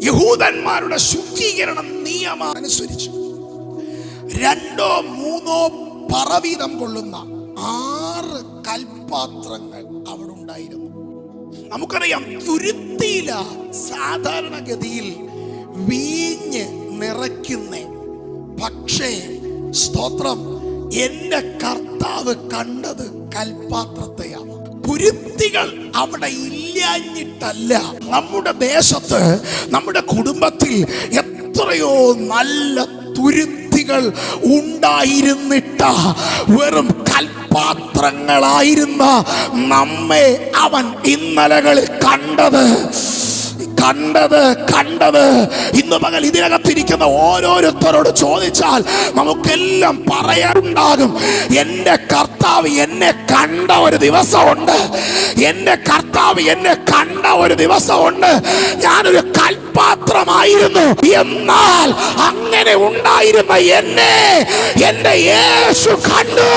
യഹൂദന്മാരുടെ ശുദ്ധീകരണ നിയമം അനുസരിച്ച് 2 3 പറവീതം കൊള്ളുന്ന 6 കൽപാത്രങ്ങൾ അവിടെ ഉണ്ടായിരുന്നു. നമുക്കറിയാം, തുരുത്തിയില സാധാരണഗതിയിൽ വീഞ്ഞ് നിറയ്ക്കുന്ന. പക്ഷേ സ്തോത്രം, എന്റെ കർത്താവ് കണ്ടത് കൽപാത്രത്തെയാണ്. തുരുത്തികൾ അവിടെ ഇല്ലാഞ്ഞിട്ടല്ല. നമ്മുടെ ദേശത്ത്, നമ്മുടെ കുടുംബത്തിൽ എത്രയോ നല്ല തുരുത്തികൾ ഉണ്ടായിരുന്നിട്ട വെറും കൽപാത്രങ്ങളായിരുന്ന നമ്മെ അവൻ ഇന്നലകളിൽ കണ്ടത്. ഇന്ന് പകൽ ഇതിനകത്തിരിക്കുന്ന ഓരോരുത്തരോട് ചോദിച്ചാൽ നമുക്കെല്ലാം പറയാറുണ്ടാകും, എൻ്റെ കർത്താവ് എന്നെ കണ്ട ഒരു ദിവസമുണ്ട്, എൻ്റെ കർത്താവ് എന്നെ കണ്ട ഒരു ദിവസമുണ്ട്. ഞാനൊരു കൽപാത്രമായിരുന്നു, എന്നാൽ അങ്ങനെ ഉണ്ടായിരുന്ന എന്നെ എൻ്റെ യേശു കണ്ടു.